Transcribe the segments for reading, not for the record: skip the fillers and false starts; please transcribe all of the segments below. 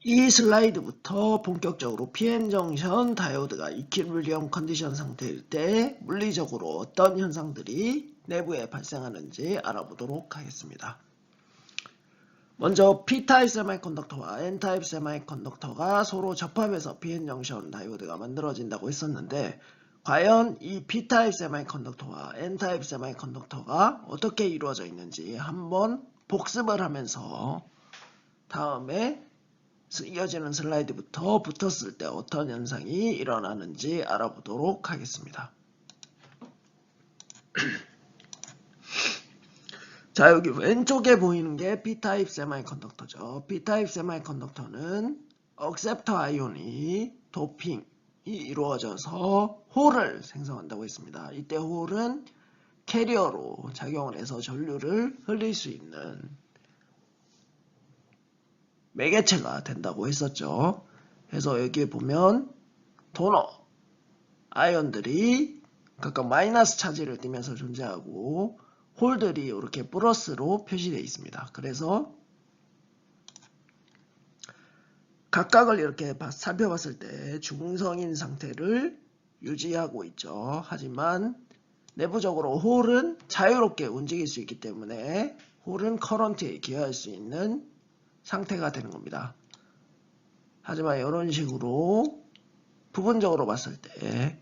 이 슬라이드부터 본격적으로 PN정션 다이오드가 이퀄리리엄 컨디션 상태일 때 물리적으로 어떤 현상들이 내부에 발생하는지 알아보도록 하겠습니다. 먼저 P타입 세미컨덕터와 N타입 세미컨덕터가 서로 접합해서 PN정션 다이오드가 만들어진다고 했었는데, 과연 이 P타입 세미컨덕터와 N타입 세미컨덕터가 어떻게 이루어져 있는지 한번 복습을 하면서 다음에 이어지는 슬라이드부터 붙었을 때 어떤 현상이 일어나는지 알아보도록 하겠습니다. 자, 여기 왼쪽에 보이는 게 P타입 세미컨덕터죠. P타입 세미컨덕터는 억셉터 아이온이 도핑이 이루어져서 홀을 생성한다고 했습니다. 이때 홀은 캐리어로 작용을 해서 전류를 흘릴 수 있는 매개체가 된다고 했었죠. 그래서 여기에 보면 도너 아이온들이 각각 마이너스 차지를 띠면서 존재하고 홀들이 이렇게 플러스로 표시되어 있습니다. 그래서 각각을 이렇게 살펴봤을 때 중성인 상태를 유지하고 있죠. 하지만 내부적으로 홀은 자유롭게 움직일 수 있기 때문에 홀은 커런트에 기여할 수 있는 상태가 되는 겁니다. 하지만 이런 식으로 부분적으로 봤을 때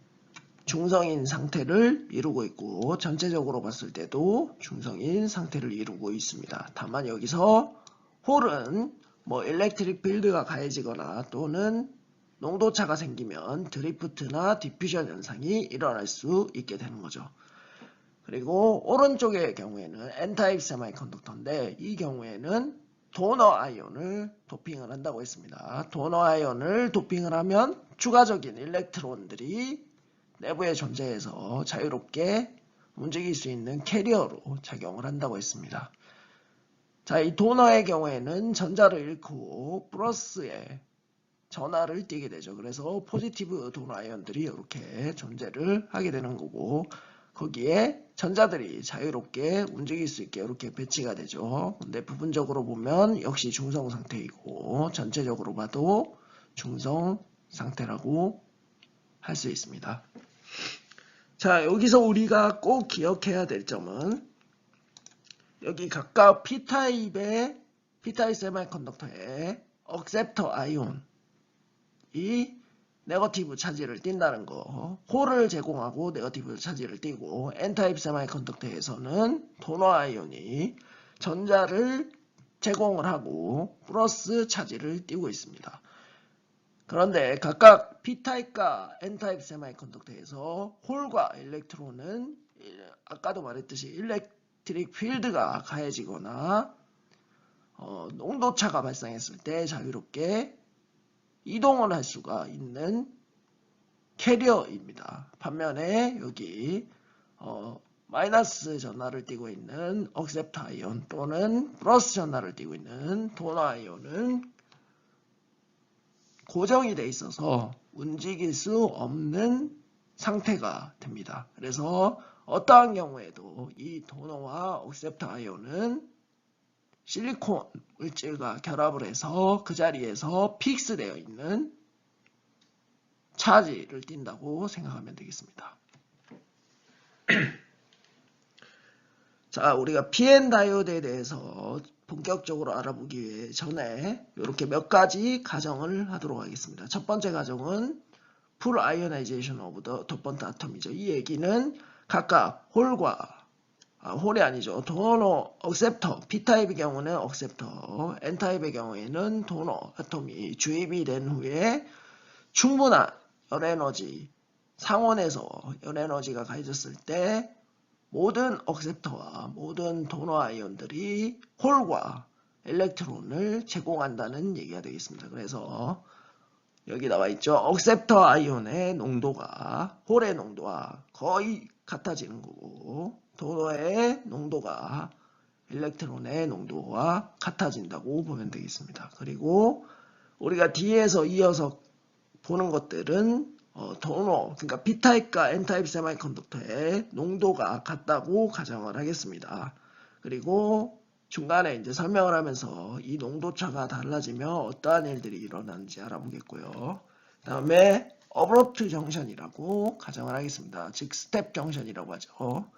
중성인 상태를 이루고 있고 전체적으로 봤을 때도 중성인 상태를 이루고 있습니다. 다만 여기서 홀은 일렉트릭 필드가 가해지거나 또는 농도차가 생기면 드리프트나 디퓨전 현상이 일어날 수 있게 되는 거죠. 그리고 오른쪽의 경우에는 N타입 세미컨덕터인데 이 경우에는 도너 아이온을 도핑을 한다고 했습니다. 도너 아이온을 도핑을 하면 추가적인 일렉트론들이 내부에 존재해서 자유롭게 움직일 수 있는 캐리어로 작용을 한다고 했습니다. 자, 이 도너의 경우에는 전자를 잃고 플러스에 전하를 띠게 되죠. 그래서 포지티브 도너 아이온들이 이렇게 존재를 하게 되는 거고, 거기에 전자들이 자유롭게 움직일 수 있게 이렇게 배치가 되죠. 근데 부분적으로 보면 역시 중성 상태이고 전체적으로 봐도 중성 상태라고 할 수 있습니다. 자, 여기서 우리가 꼭 기억해야 될 점은 여기 각각 P타입 세미컨덕터의 억셉터 아이온이 네거티브 차지를 띈다는 거, 홀을 제공하고 네거티브 차지를 띠고, N타입 세미컨덕터에서는 도너 아이온이 전자를 제공을 하고 플러스 차지를 띠고 있습니다. 그런데 각각 P타입과 N타입 세미컨덕터에서 홀과 일렉트론은 아까도 말했듯이 일렉트릭 필드가 가해지거나 농도차가 발생했을 때 자유롭게 이동을 할 수가 있는 캐리어입니다. 반면에 여기 마이너스 전하를 띠고 있는 억셉터 아이온 또는 플러스 전하를 띠고 있는 도너 아이온은 고정이 돼 있어서 움직일 수 없는 상태가 됩니다. 그래서 어떠한 경우에도 이 도너와 억셉터 아이온은 실리콘 물질과 결합을 해서 그 자리에서 픽스되어 있는 차지를 띈다고 생각하면 되겠습니다. 자, 우리가 PN 다이오드에 대해서 본격적으로 알아보기 전에 이렇게 몇 가지 가정을 하도록 하겠습니다. 첫 번째 가정은 풀 아이오나이제이션 오브 더 도펀트 아톰이죠. 이 얘기는 각각 홀이 아니죠. 도너 억셉터, P타입의 경우는 억셉터, N타입의 경우에는 도너 아톰이 주입이 된 후에 충분한 열에너지, 상온에서 열에너지가 가해졌을 때 모든 억셉터와 모든 도너 아이온들이 홀과 일렉트론을 제공한다는 얘기가 되겠습니다. 그래서 여기 나와 있죠. 억셉터 아이온의 농도가 홀의 농도와 거의 같아지는 거고 도너의 농도가 일렉트론의 농도와 같아진다고 보면 되겠습니다. 그리고 우리가 뒤에서 이어서 보는 것들은 도너, 그러니까 P타입과 N타입 세미컨덕터의 농도가 같다고 가정을 하겠습니다. 그리고 중간에 이제 설명을 하면서 이 농도차가 달라지면 어떠한 일들이 일어나는지 알아보겠고요. 다음에 어브로트 정션이라고 가정을 하겠습니다. 즉 스텝 정션이라고 하죠.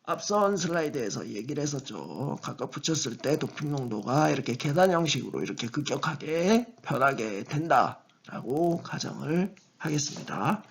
앞선 슬라이드에서 얘기를 했었죠. 각각 붙였을 때 도핑 농도가 이렇게 계단 형식으로 이렇게 급격하게 변하게 된다라고 가정을 하겠습니다.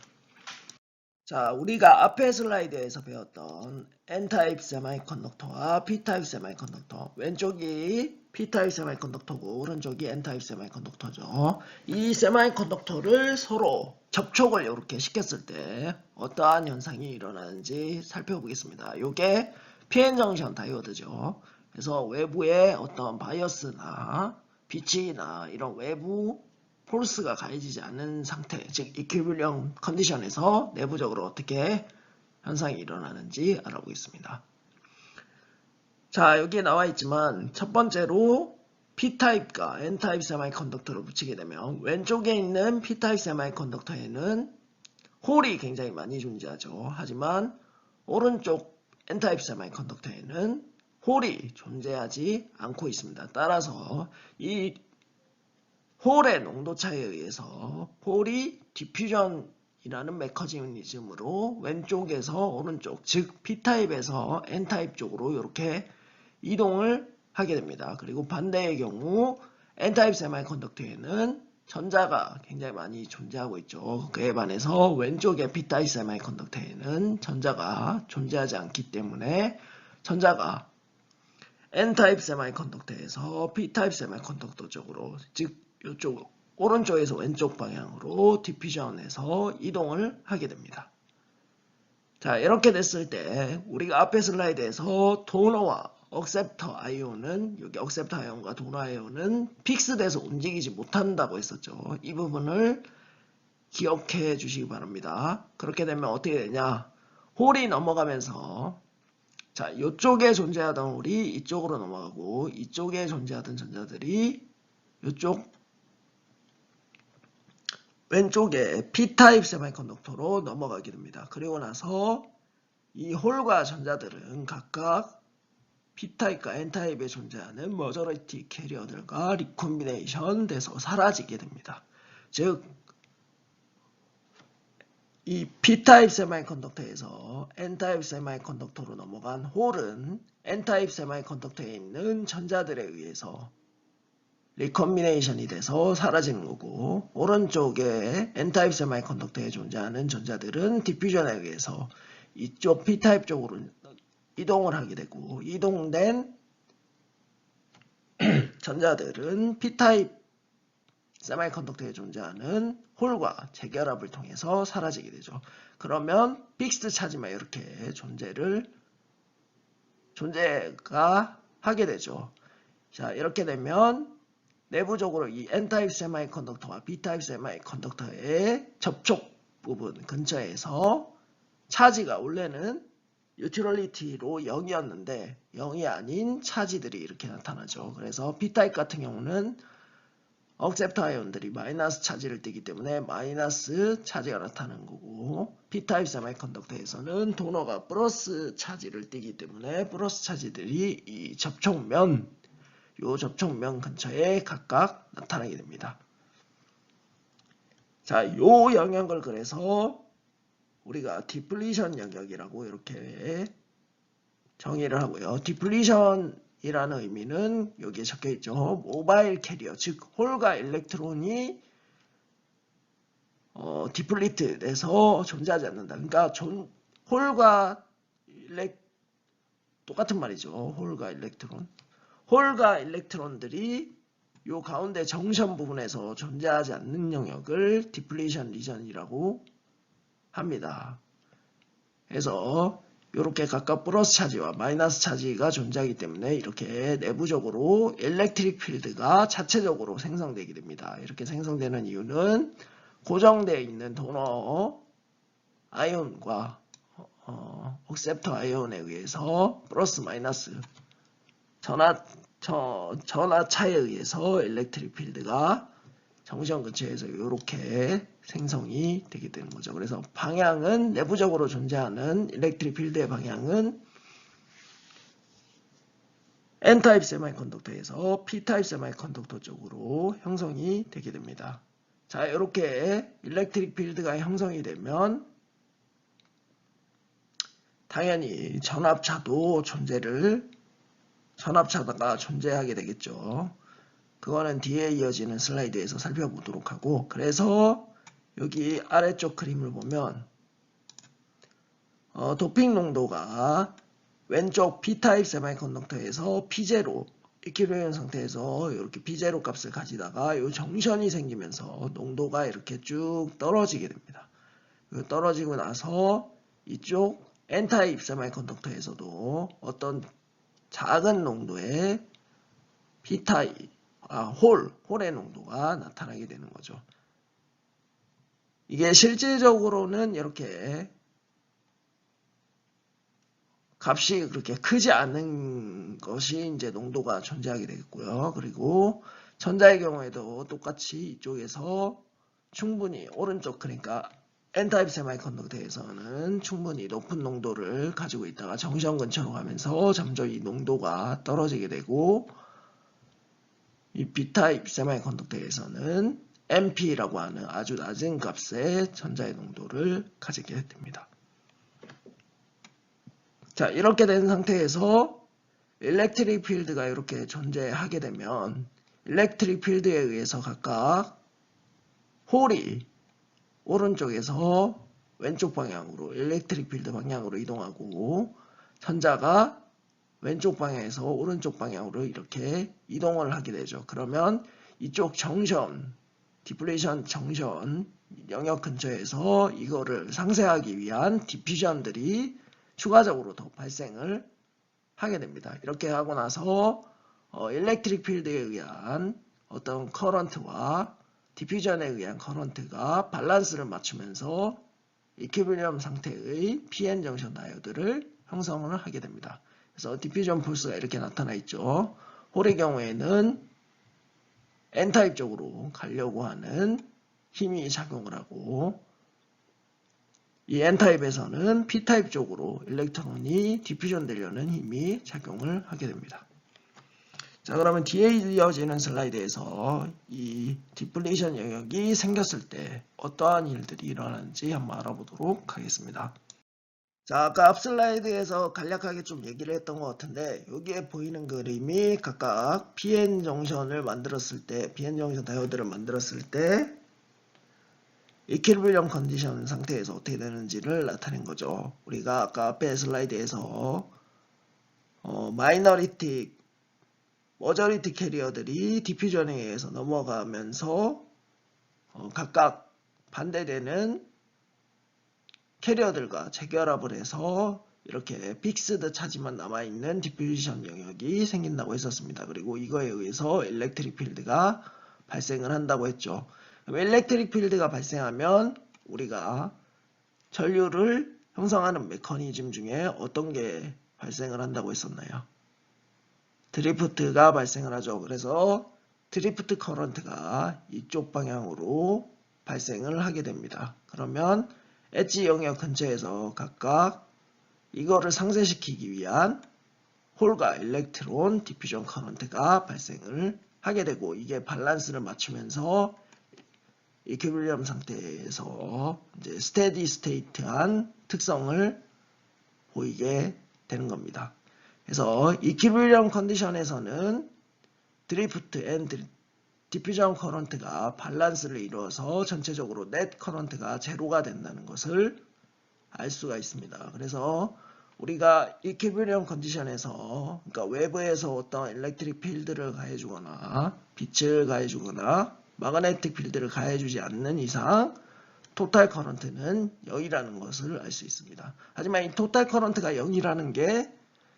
자, 우리가 앞에 슬라이드에서 배웠던 N타입 세마이컨덕터와 P타입 세마이컨덕터, 왼쪽이 P타입 세마이컨덕터고 오른쪽이 N타입 세마이컨덕터죠. 이 세마이컨덕터를 서로 접촉을 이렇게 시켰을 때 어떠한 현상이 일어나는지 살펴보겠습니다. 이게 PN정션 다이오드죠. 그래서 외부에 어떤 바이어스나 빛이나 이런 외부 폴스가 가해지지 않는 상태, 즉 이퀴빌리엄 컨디션에서 내부적으로 어떻게 현상이 일어나는지 알아보겠습니다. 자, 여기에 나와 있지만 첫 번째로 P타입과 N타입 세마이컨덕터를 붙이게 되면 왼쪽에 있는 P타입 세마이컨덕터에는 홀이 굉장히 많이 존재하죠. 하지만 오른쪽 N타입 세마이컨덕터에는 홀이 존재하지 않고 있습니다. 따라서 이 홀의 농도차에 의해서 홀이 디퓨전이라는 메커니즘으로 왼쪽에서 오른쪽, 즉 P타입에서 N타입 쪽으로 이렇게 이동을 하게 됩니다. 그리고 반대의 경우 N타입 세마이컨덕터에는 전자가 굉장히 많이 존재하고 있죠. 그에 반해서 왼쪽의 P타입 세마이컨덕터에는 전자가 존재하지 않기 때문에 전자가 N타입 세마이컨덕터에서 P타입 세마이컨덕터 쪽으로, 즉 이쪽 오른쪽에서 왼쪽 방향으로 디퓨전에서 이동을 하게 됩니다. 자, 이렇게 됐을 때 우리가 앞에 슬라이드에서 도너와 억셉터 아이온은, 여기 억셉터 아이온과 도너 아이온은 픽스돼서 움직이지 못한다고 했었죠. 이 부분을 기억해 주시기 바랍니다. 그렇게 되면 어떻게 되냐, 홀이 넘어가면서 자, 이쪽에 존재하던 홀이 이쪽으로 넘어가고 이쪽에 존재하던 전자들이 이쪽 왼쪽에 P타입 세마이컨덕터로 넘어가게 됩니다. 그리고 나서 이 홀과 전자들은 각각 P타입과 N타입에 존재하는 머저리티 캐리어들과 리콤비네이션 돼서 사라지게 됩니다. 즉, 이 P타입 세마이컨덕터에서 N타입 세마이컨덕터로 넘어간 홀은 N타입 세마이컨덕터에 있는 전자들에 의해서 리콤비네이션이 돼서 사라지는 거고, 오른쪽에 N타입 세마이컨덕터에 존재하는 전자들은 디퓨전에 의해서 이쪽 P타입 쪽으로 이동을 하게 되고, 이동된 전자들은 P타입 세마이컨덕터에 존재하는 홀과 재결합을 통해서 사라지게 되죠. 그러면 픽스드 차지만 이렇게 존재가 하게 되죠. 자, 이렇게 되면 내부적으로 이 N타입 세마이컨덕터와 P타입 세마이컨덕터의 접촉 부분 근처에서 차지가 원래는 뉴트럴리티로 0이었는데 0이 아닌 차지들이 이렇게 나타나죠. 그래서 P타입 같은 경우는 억셉터 아이온들이 마이너스 차지를 띠기 때문에 마이너스 차지가 나타나는 거고, P타입 세마이컨덕터에서는 도너가 플러스 차지를 띠기 때문에 플러스 차지들이 이 접촉면, 요 접촉면 근처에 각각 나타나게 됩니다. 자, 요 영역을 그래서 우리가 디플리션 영역이라고 이렇게 정의를 하고요. 디플리션이라는 의미는 여기에 적혀 있죠. 모바일 캐리어, 즉 홀과 일렉트론이 디플리트 돼서 존재하지 않는다. 그러니까 홀과 똑같은 말이죠. 홀과 일렉트론들이 요 가운데 정션 부분에서 존재하지 않는 영역을 디플리션 리전이라고 합니다. 그래서 이렇게 각각 플러스 차지와 마이너스 차지가 존재하기 때문에 이렇게 내부적으로 일렉트릭 필드가 자체적으로 생성되게 됩니다. 이렇게 생성되는 이유는 고정되어 있는 도너 아이온과 억셉터 아이온에 의해서 플러스 마이너스 전하차에 의해서 일렉트릭 필드가 정션 근처에서 이렇게 생성이 되게 되는 거죠. 그래서 방향은, 내부적으로 존재하는 일렉트릭 필드의 방향은 N타입 세미컨덕터에서 P타입 세미컨덕터 쪽으로 형성이 되게 됩니다. 자, 이렇게 일렉트릭 필드가 형성이 되면 당연히 전압차가 존재하게 되겠죠. 그거는 뒤에 이어지는 슬라이드에서 살펴보도록 하고, 그래서 여기 아래쪽 그림을 보면 도핑 농도가 왼쪽 P타입 세미컨덕터에서 P0 이퀴리brium 상태에서 이렇게 P0 값을 가지다가 이 정션이 생기면서 농도가 이렇게 쭉 떨어지게 됩니다. 떨어지고 나서 이쪽 N타입 세미컨덕터에서도 어떤 작은 농도의 P타입, 홀의 농도가 나타나게 되는 거죠. 이게 실질적으로는 이렇게 값이 그렇게 크지 않은 것이 이제 농도가 존재하게 되겠고요. 그리고 전자의 경우에도 똑같이 이쪽에서 충분히 오른쪽, 그러니까 N타입 세미컨덕터에서는 충분히 높은 농도를 가지고 있다가 정션 근처로 가면서 점점 이 농도가 떨어지게 되고, 이 B타입 세미컨덕터에서는 NP라고 하는 아주 낮은 값의 전자의 농도를 가지게 됩니다. 자, 이렇게 된 상태에서 일렉트릭 필드가 이렇게 존재하게 되면 일렉트릭 필드에 의해서 각각 홀이 오른쪽에서 왼쪽 방향으로 일렉트릭 필드 방향으로 이동하고 전자가 왼쪽 방향에서 오른쪽 방향으로 이렇게 이동을 하게 되죠. 그러면 이쪽 정션, 디플레이션 정션 영역 근처에서 이거를 상쇄하기 위한 디퓨전들이 추가적으로 더 발생을 하게 됩니다. 이렇게 하고 나서 일렉트릭 필드에 의한 어떤 커런트와 디퓨전에 의한 커런트가 밸런스를 맞추면서 이퀴리brium 상태의 PN 정션 다이오드를 형성을 하게 됩니다. 그래서 디퓨전 폴스가 이렇게 나타나 있죠. 홀의 경우에는 N타입 쪽으로 가려고 하는 힘이 작용을 하고, 이 N타입에서는 P타입 쪽으로 일렉트론이 디퓨전 되려는 힘이 작용을 하게 됩니다. 자, 그러면 뒤에 이어지는 슬라이드에서 이 디플레이션 영역이 생겼을 때 어떠한 일들이 일어나는지 한번 알아보도록 하겠습니다. 자, 아까 앞 슬라이드에서 간략하게 좀 얘기를 했던 것 같은데, 여기에 보이는 그림이 각각 PN 정션을 만들었을 때, PN 정션 다이오드를 만들었을 때 이퀴리brium 컨디션 상태에서 어떻게 되는지를 나타낸 거죠. 우리가 아까 앞에 슬라이드에서 머저리티 캐리어들이 디퓨전에 의해서 넘어가면서 각각 반대되는 캐리어들과 재결합을 해서 이렇게 픽스드 차지만 남아있는 디퓨전 영역이 생긴다고 했었습니다. 그리고 이거에 의해서 일렉트릭 필드가 발생을 한다고 했죠. 일렉트릭 필드가 발생하면 우리가 전류를 형성하는 메커니즘 중에 어떤 게 발생을 한다고 했었나요? 드리프트가 발생을 하죠. 그래서 드리프트 커런트가 이쪽 방향으로 발생을 하게 됩니다. 그러면 엣지 영역 근처에서 각각 이거를 상쇄시키기 위한 홀과 일렉트론 디퓨전 커런트가 발생을 하게 되고, 이게 밸런스를 맞추면서 이퀴리brium 상태에서 이제 스테디 스테이트한 특성을 보이게 되는 겁니다. 그래서 이퀴리brium 컨디션에서는 드리프트 앤 디퓨전 커런트가 밸런스를 이루어서 전체적으로 넷 커런트가 제로가 된다는 것을 알 수가 있습니다. 그래서 우리가 이퀴리brium 컨디션에서, 그러니까 외부에서 어떤 일렉트릭 필드를 가해주거나 빛을 가해주거나 마그네틱 필드를 가해주지 않는 이상 토탈 커런트는 0이라는 것을 알 수 있습니다. 하지만 이 토탈 커런트가 0이라는 게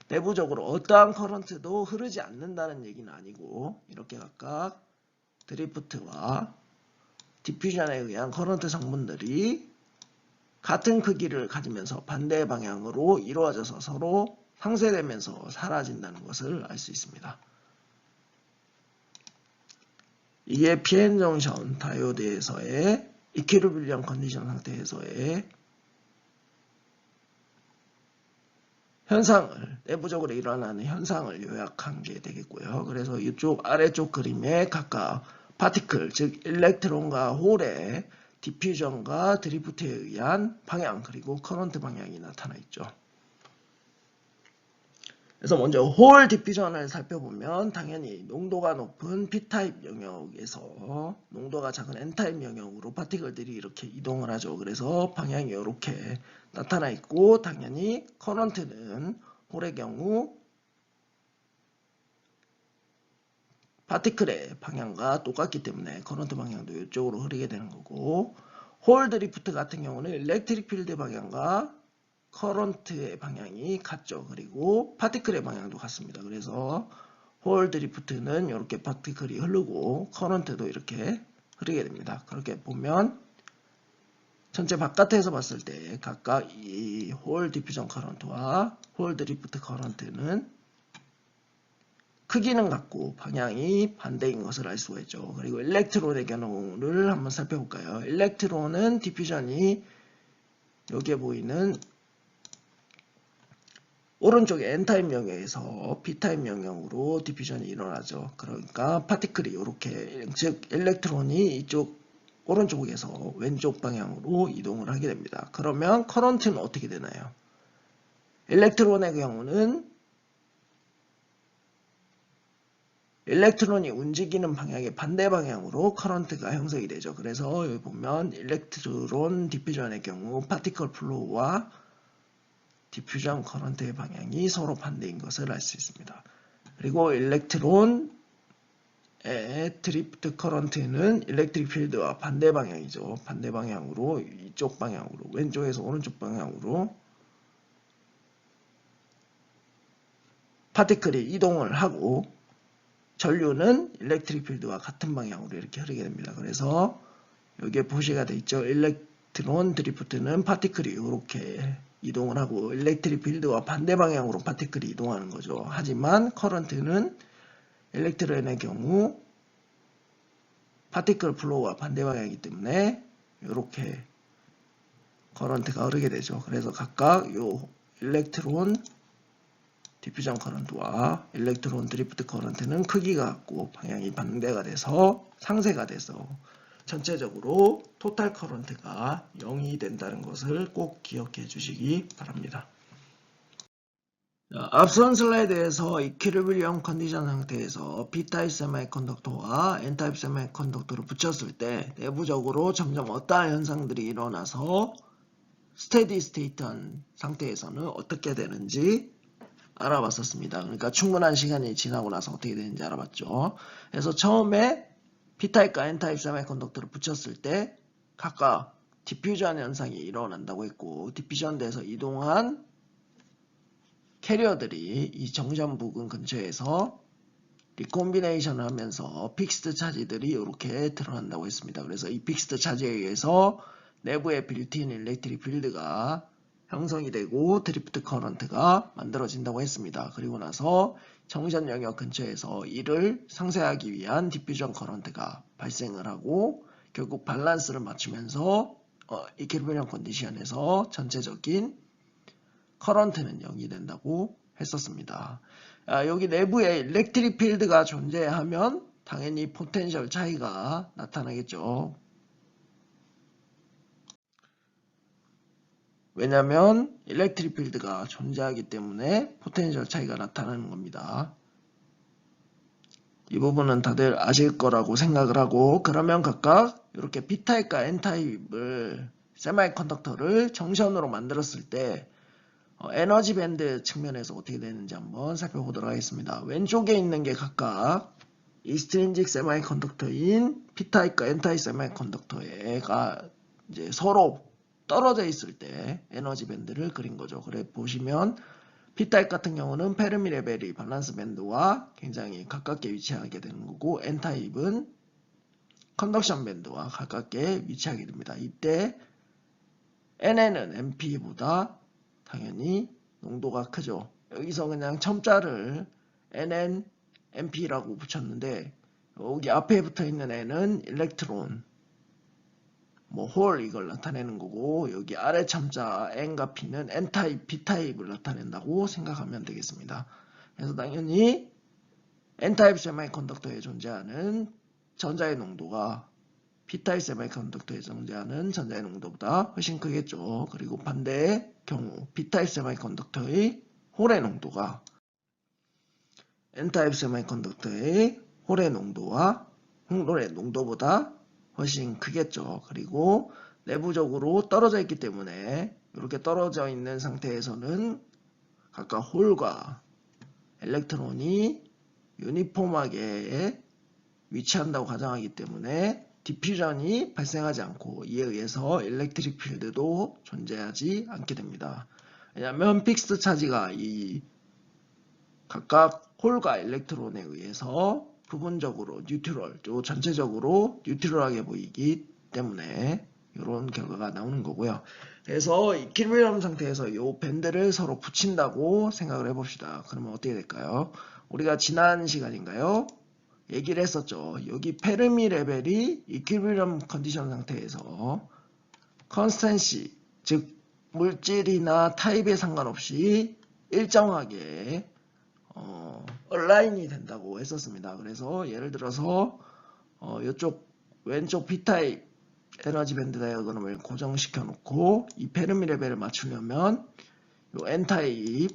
내부적으로 어떠한 커런트도 흐르지 않는다는 얘기는 아니고, 이렇게 각각 드리프트와 디퓨전에 의한 커런트 성분들이 같은 크기를 가지면서 반대 방향으로 이루어져서 서로 상쇄되면서 사라진다는 것을 알 수 있습니다. 이게 PN 정션 다이오드에서의 이퀴리brium 컨디션 상태에서의 현상을, 내부적으로 일어나는 현상을 요약한 게 되겠고요. 그래서 이쪽 아래쪽 그림에 각각 파티클, 즉 일렉트론과 홀의 디퓨전과 드리프트에 의한 방향, 그리고 커런트 방향이 나타나 있죠. 그래서 먼저 홀 디퓨전을 살펴보면 당연히 농도가 높은 P타입 영역에서 농도가 작은 N타입 영역으로 파티클들이 이렇게 이동을 하죠. 그래서 방향이 이렇게 나타나 있고, 당연히 커런트는 홀의 경우 파티클의 방향과 똑같기 때문에 커런트 방향도 이쪽으로 흐르게 되는 거고, 홀 드리프트 같은 경우는 일렉트릭 필드 방향과 커런트의 방향이 같죠. 그리고 파티클의 방향도 같습니다. 그래서 홀 드리프트는 이렇게 파티클이 흐르고 커런트도 이렇게 흐르게 됩니다. 그렇게 보면 전체 바깥에서 봤을 때 각각 이 홀 디퓨전 커런트와 홀 드리프트 커런트는 크기는 같고 방향이 반대인 것을 알 수가 있죠. 그리고 일렉트론의 경우를 한번 살펴볼까요? 일렉트론은 디퓨전이 여기에 보이는 오른쪽에 N타입 영역에서 P타입 영역으로 디퓨전이 일어나죠. 그러니까 파티클이 이렇게, 즉 일렉트론이 이쪽 오른쪽에서 왼쪽 방향으로 이동을 하게 됩니다. 그러면 커런트는 어떻게 되나요? 일렉트론의 경우는 일렉트론이 움직이는 방향의 반대 방향으로 커런트가 형성이 되죠. 그래서 여기 보면 일렉트론 디퓨전의 경우 파티클 플로우와 디퓨전 커런트의 방향이 서로 반대인 것을 알 수 있습니다. 그리고 일렉트론의 드리프트 커런트는 일렉트릭 필드와 반대 방향이죠. 반대 방향으로, 이쪽 방향으로, 왼쪽에서 오른쪽 방향으로 파티클이 이동을 하고, 전류는 일렉트릭 필드와 같은 방향으로 이렇게 흐르게 됩니다. 그래서 여기에 표시가 되어 있죠. 일렉트론 드리프트는 파티클이 이렇게 이동을 하고 일렉트릭 필드와 반대 방향으로 파티클이 이동하는 거죠. 하지만 커런트는 일렉트론의 경우 파티클 플로우와 반대 방향이기 때문에 이렇게 커런트가 흐르게 되죠. 그래서 각각 요 일렉트론 디퓨전 커런트와 일렉트론 드리프트 커런트는 크기가 같고 방향이 반대가 돼서 상쇄가 돼서 전체적으로 토탈 커런트가 0이 된다는 것을 꼭 기억해 주시기 바랍니다. 앞선 슬라이드에서 이퀴리브리엄 컨디션 상태에서 P타입 세미컨덕터와 N타입 세미컨덕터를 붙였을 때 내부적으로 점점 어떠한 현상들이 일어나서 스테디 스테이트한 상태에서는 어떻게 되는지 알아봤었습니다. 그러니까 충분한 시간이 지나고 나서 어떻게 되는지 알아봤죠. 그래서 처음에 P타입과 N타입 세미컨덕터를 붙였을 때 각각 디퓨전 현상이 일어난다고 했고, 디퓨전돼서 이동한 캐리어들이 이 정전 부근 근처에서 리콤비네이션을 하면서 픽스드 차지들이 이렇게 드러난다고 했습니다. 그래서 이 픽스드 차지에 의해서 내부의 빌트인 일렉트릭 필드가 형성이 되고 드리프트 커런트가 만들어진다고 했습니다. 그리고 나서 정전 영역 근처에서 이를 상쇄하기 위한 디퓨전 커런트가 발생을 하고 결국 밸런스를 맞추면서 이퀴리브리엄 컨디션에서 전체적인 커런트는 0이 된다고 했었습니다. 여기 내부에 일렉트릭 필드가 존재하면 당연히 포텐셜 차이가 나타나겠죠. 왜냐하면 일렉트릭 필드가 존재하기 때문에 포텐셜 차이가 나타나는 겁니다. 이 부분은 다들 아실 거라고 생각을 하고, 그러면 각각 이렇게 P타입과 N타입을 세미컨덕터를 정션으로 만들었을 때 에너지 밴드 측면에서 어떻게 되는지 한번 살펴보도록 하겠습니다. 왼쪽에 있는 게 각각 이스트린직 세미컨덕터인 P타입과 N타입 세미컨덕터가 이제 서로 떨어져 있을 때 에너지 밴드를 그린 거죠. 그래 보시면 P타입 같은 경우는 페르미 레벨이 밸런스 밴드와 굉장히 가깝게 위치하게 되는 거고, N타입은 컨덕션 밴드와 가깝게 위치하게 됩니다. 이때 NN은 NP보다 당연히 농도가 크죠. 여기서 그냥 첨자를 NN, NP라고 붙였는데 여기 앞에 붙어 있는 N은 일렉트론, 뭐 홀 이걸 나타내는 거고, 여기 아래 참자 N과 P는 N타입, P타입을 나타낸다고 생각하면 되겠습니다. 그래서 당연히 N타입 세미컨덕터에 존재하는 전자의 농도가 P타입 세미컨덕터에 존재하는 전자의 농도보다 훨씬 크겠죠. 그리고 반대의 경우 B타입 세미컨덕터의 홀의 농도가 N타입 세미컨덕터의 홀의 농도보다 훨씬 크겠죠. 그리고 내부적으로 떨어져 있기 때문에 이렇게 떨어져 있는 상태에서는 각각 홀과 엘렉트론이 유니폼하게 위치한다고 가정하기 때문에 디퓨전이 발생하지 않고, 이에 의해서 일렉트릭 필드도 존재하지 않게 됩니다. 왜냐하면 픽스드 차지가 이 각각 홀과 엘렉트론에 의해서 부분적으로 뉴트럴, 또 전체적으로 뉴트럴하게 보이기 때문에 이런 결과가 나오는 거고요. 그래서 이퀴리브리엄 상태에서 이 밴드를 서로 붙인다고 생각을 해봅시다. 그러면 어떻게 될까요? 우리가 지난 시간인가요? 얘기를 했었죠. 여기 페르미 레벨이 이퀴리브리엄 컨디션 상태에서 컨스턴시, 즉 물질이나 타입에 상관없이 일정하게 얼라인이 된다고 했었습니다. 그래서 예를 들어서 이쪽 왼쪽 B타입 에너지 밴드 다이어그램을 고정시켜 놓고 이 페르미 레벨을 맞추려면 이 N타입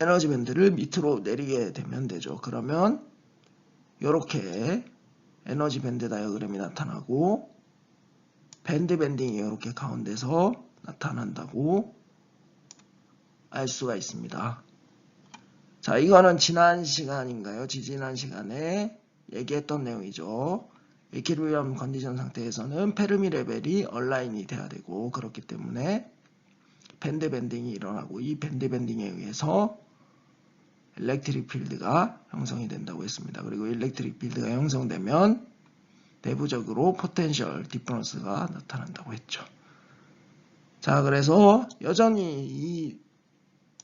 에너지 밴드를 밑으로 내리게 되면 되죠. 그러면 이렇게 에너지 밴드 다이어그램이 나타나고 밴드 밴딩이 이렇게 가운데서 나타난다고 알 수가 있습니다. 자, 이거는 지난 시간인가요? 지지난 시간에 얘기했던 내용이죠. 이퀴리브리엄 컨디션 상태에서는 페르미 레벨이 얼라인이 돼야 되고, 그렇기 때문에 밴드 밴딩이 일어나고, 이 밴드 밴딩에 의해서 일렉트릭 필드가 형성이 된다고 했습니다. 그리고 일렉트릭 필드가 형성되면 내부적으로 포텐셜 디퍼런스가 나타난다고 했죠. 자, 그래서 여전히 이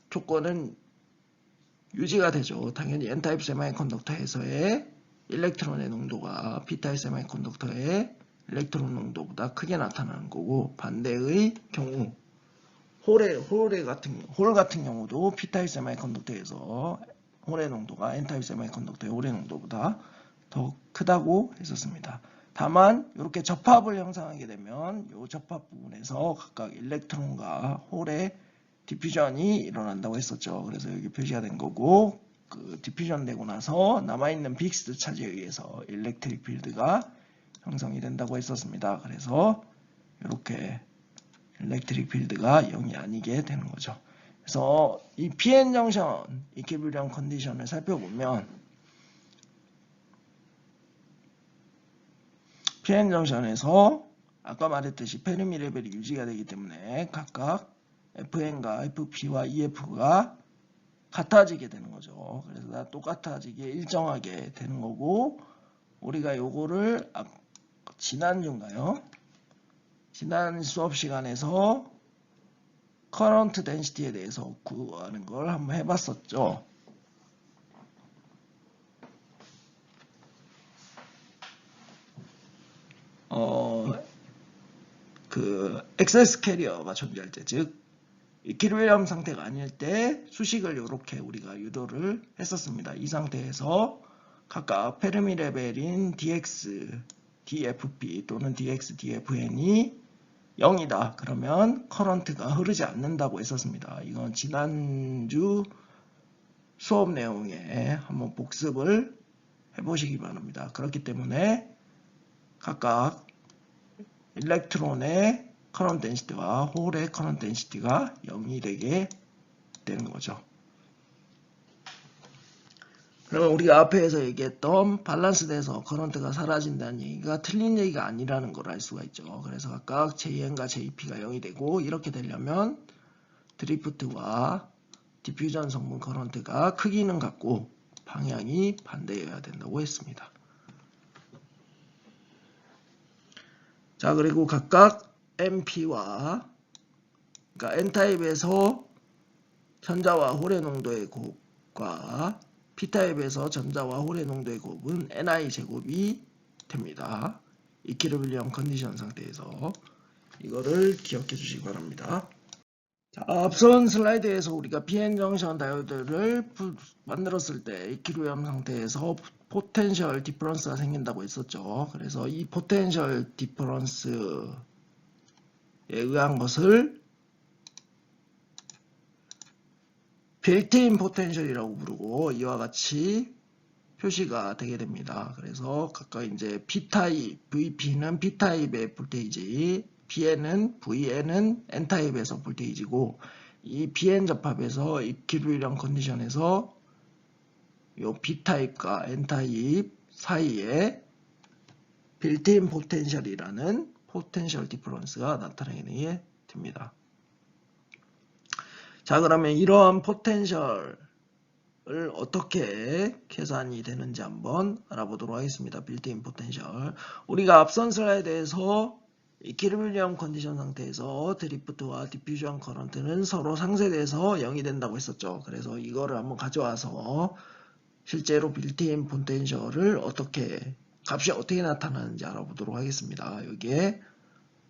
조건은 유지가 되죠. 당연히 N타입 세미컨덕터에서의 일렉트론의 농도가 P타입 세미컨덕터의 일렉트론 농도보다 크게 나타나는 거고, 반대의 경우 홀 같은 경우도 P타입 세미컨덕터에서 홀의 농도가 N타입 세미컨덕터의 홀의 농도보다 더 크다고 했었습니다. 다만 이렇게 접합을 형성하게 되면 이 접합 부분에서 각각 일렉트론과 홀의 디퓨전이 일어난다고 했었죠. 그래서 여기 표시가 된 거고, 그 디퓨전 되고 나서 남아있는 픽스드 차지에 의해서 일렉트릭 필드가 형성이 된다고 했었습니다. 그래서 이렇게 일렉트릭 필드가 0이 아니게 되는 거죠. 그래서 이 PN 정션 이퀴리브리엄 컨디션을 살펴보면 PN 정션에서 아까 말했듯이 페르미 레벨이 유지가 되기 때문에 각각 FN과 FP와 EF가 같아지게 되는 거죠. 그래서 다 똑같아지게 일정하게 되는 거고, 우리가 요거를 지난주인가요? 지난 수업 시간에서 커런트 덴시티에 대해서 구하는 걸 한번 해봤었죠. 그 엑세스 캐리어가 존재할 때, 즉 이퀴리브리엄 상태가 아닐 때 수식을 이렇게 우리가 유도를 했었습니다. 이 상태에서 각각 페르미 레벨인 dx, dfp 또는 dx, dfn이 0이다. 그러면 커런트가 흐르지 않는다고 했었습니다. 이건 지난주 수업 내용에 한번 복습을 해보시기 바랍니다. 그렇기 때문에 각각 일렉트론의 커런트 덴시티와 홀의 커런트 덴시티가 0이 되게 되는 거죠. 그러면 우리가 앞에서 얘기했던 밸런스돼서 커런트가 사라진다는 얘기가 틀린 얘기가 아니라는 걸 알 수가 있죠. 그래서 각각 JN과 JP가 0이 되고, 이렇게 되려면 드리프트와 디퓨전 성분 커런트가 크기는 같고 방향이 반대여야 된다고 했습니다. 자, 그리고 각각 NP와 그러니까 N타입에서 전자와 홀의 농도의 곱과 P타입에서 전자와 홀의 농도의 곱은 Ni 제곱이 됩니다. 이퀴리브리엄 컨디션 상태에서 이거를 기억해 주시기 바랍니다. 자, 앞선 슬라이드에서 우리가 PN 정션 다이오드를 만들었을 때 이퀴리브리엄 상태에서 포텐셜 디퍼런스가 생긴다고 했었죠. 그래서 이 포텐셜 디퍼런스에 의한 것을 빌트인 포텐셜이라고 부르고 이와 같이 표시가 되게 됩니다. 그래서 각각 이제 P타입, VP는 P타입의 볼테이지, PN은 VN은 N타입에서 볼테이지고 이 BN 접합에서 이퀴리브리엄 컨디션에서 요 P타입과 N타입 사이에 빌트인 포텐셜이라는 포텐셜 디퍼런스가 나타나게 됩니다. 자, 그러면 이러한 포텐셜을 어떻게 계산이 되는지 한번 알아보도록 하겠습니다. 빌트인 포텐셜. 우리가 앞선 슬라이드에서 이퀴리브리엄 컨디션 상태에서 드리프트와 디퓨전 커런트는 서로 상쇄돼서 0이 된다고 했었죠. 그래서 이거를 한번 가져와서 실제로 빌트인 포텐셜을 값이 어떻게 나타나는지 알아보도록 하겠습니다. 여기에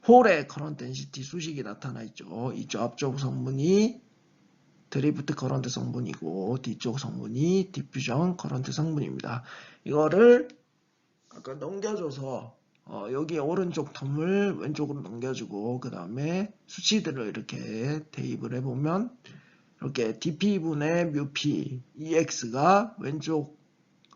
홀의 커런트 덴시티 수식이 나타나 있죠. 이쪽 앞쪽 성분이 드리프트 커런트 성분이고 뒤쪽 성분이 디퓨전 커런트 성분입니다. 이거를 아까 넘겨줘서 여기 오른쪽 텀을 왼쪽으로 넘겨주고 그 다음에 수치들을 이렇게 대입을 해보면 이렇게 dp분의 µp ex가 왼쪽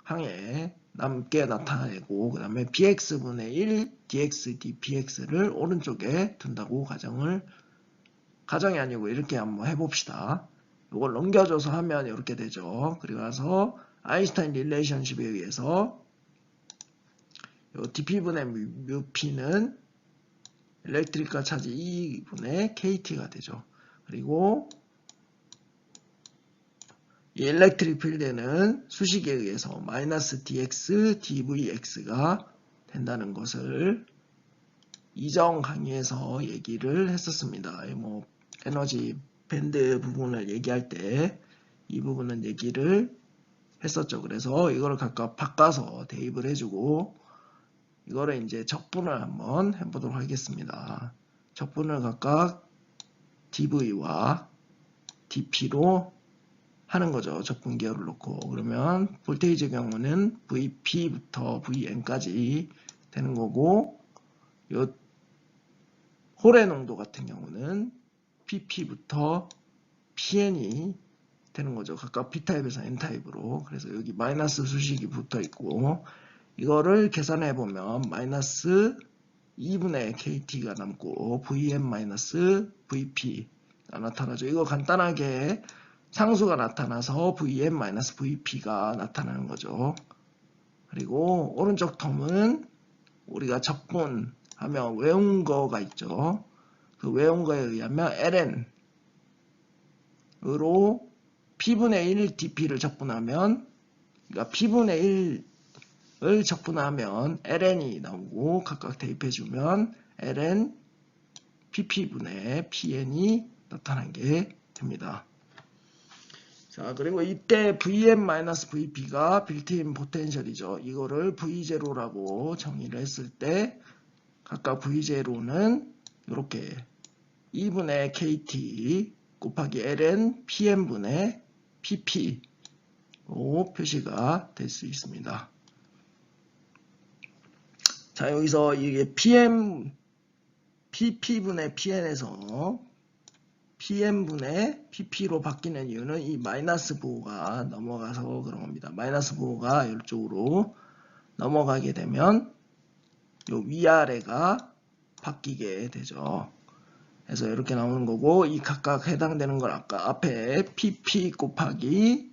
항에 남게 나타내고 그 다음에 bx분의 1 dx dpx를 오른쪽에 둔다고 가정이 아니고 이렇게 한번 해봅시다. 이걸 넘겨줘서 하면 이렇게 되죠. 그리고 나서 아인슈타인 릴레이션십에 의해서 요 dp분의 µp는 일렉트리컬 차지 E분의 KT가 되죠. 그리고 이 일렉트릭 필드는 수식에 의해서 마이너스 dx dvx가 된다는 것을 이전 강의에서 얘기를 했었습니다. 뭐 에너지 밴드 부분을 얘기할 때 이 부분은 얘기를 했었죠. 그래서 이거를 각각 바꿔서 대입을 해주고 이거를 이제 적분을 한번 해보도록 하겠습니다. 적분을 각각 dv와 dp로 하는 거죠. 적분 기호를 놓고. 그러면 볼테이지 경우는 VP부터 VN까지 되는 거고 요 홀의 농도 같은 경우는 PP부터 PN이 되는 거죠. 각각 P타입에서 N타입으로. 그래서 여기 마이너스 수식이 붙어 있고 이거를 계산해 보면 마이너스 2분의 KT가 남고 VM-VP가 나타나죠. 이거 간단하게 상수가 나타나서 VM-VP가 나타나는 거죠. 그리고 오른쪽 텀은 우리가 적분하면 외운 거가 있죠. 그 외운 거에 의하면 LN으로 P분의 1 dP를 적분하면 그러니까 P분의 1을 적분하면 LN이 나오고 각각 대입해주면 LN PP분의 PN이 나타나게 됩니다. 자, 그리고 이때 VM-VP가 빌트인 포텐셜이죠. 이거를 V0라고 정의를 했을 때 각각 V0는 이렇게 2분의 KT 곱하기 LN PN분의 PP로 표시가 될 수 있습니다. 자, 여기서 이게 PP분의 PN에서 PN분의 PP로 바뀌는 이유는 이 마이너스 부호가 넘어가서 그런 겁니다. 마이너스 부호가 이쪽으로 넘어가게 되면 요 위아래가 바뀌게 되죠. 그래서 이렇게 나오는 거고 이 각각 해당되는 걸 아까 앞에 PP 곱하기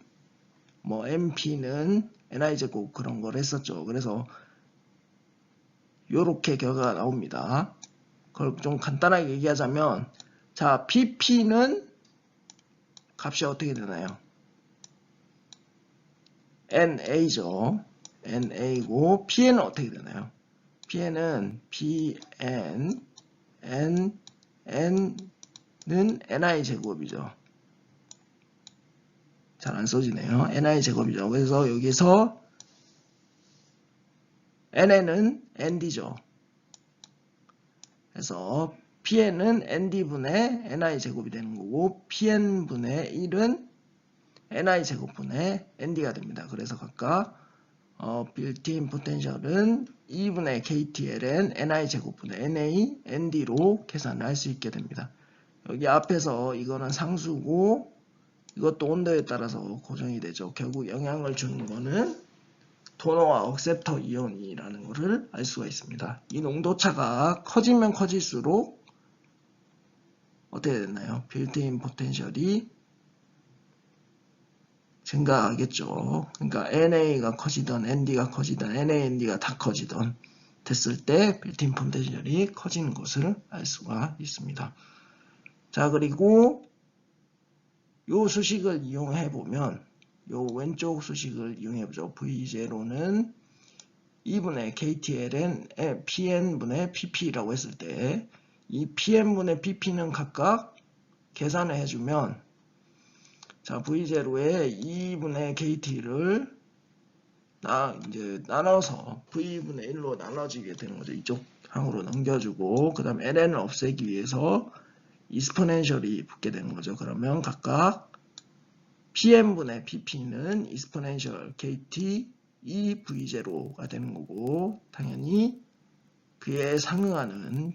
뭐 MP는 NI제곱 그런 걸 했었죠. 그래서 요렇게 결과가 나옵니다. 그걸 좀 간단하게 얘기하자면 자, PP는 값이 어떻게 되나요? NA죠. NA고 PN은 어떻게 되나요? PN은 PN, N은 NI 제곱이죠. 잘 안 써지네요. NI 제곱이죠. 그래서 여기서 nn은 nd죠. 그래서 pn은 nd분의 ni 제곱이 되는 거고 pn분의 1은 ni 제곱분의 nd가 됩니다. 그래서 각각 빌트인 포텐셜은 2분의 KTLN ni 제곱분의 na nd로 계산을 할 수 있게 됩니다. 여기 앞에서 이거는 상수고 이것도 온도에 따라서 고정이 되죠. 결국 영향을 주는 거는 토너와 억셉터 이온이라는 것을 알 수가 있습니다. 이 농도차가 커지면 커질수록 어떻게 됐나요? 빌트인 포텐셜이 증가하겠죠. 그러니까 NA가 커지던 ND가 커지던 NAND가 다 커지던 됐을 때 빌트인 포텐셜이 커지는 것을 알 수가 있습니다. 자, 그리고 요 수식을 이용해 보면 요 왼쪽 수식을 이용해 보죠. V0는 2분의 KTLN PN분의 PP라고 했을 때 이 PN분의 PP는 각각 계산을 해주면 자, V0에 2분의 KT를 이제 나눠서 V분의 1로 나눠지게 되는 거죠. 이쪽 항으로 넘겨주고 그 다음 LN을 없애기 위해서 이스포넨셜이 붙게 되는 거죠. 그러면 각각 PN분의 PP는 이스포넨셜 KT 2V0가 되는 거고 당연히 그에 상응하는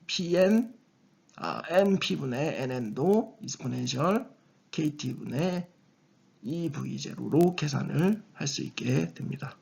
NP분의 NN도 이스포넨셜 KT분의 2V0로 계산을 할 수 있게 됩니다.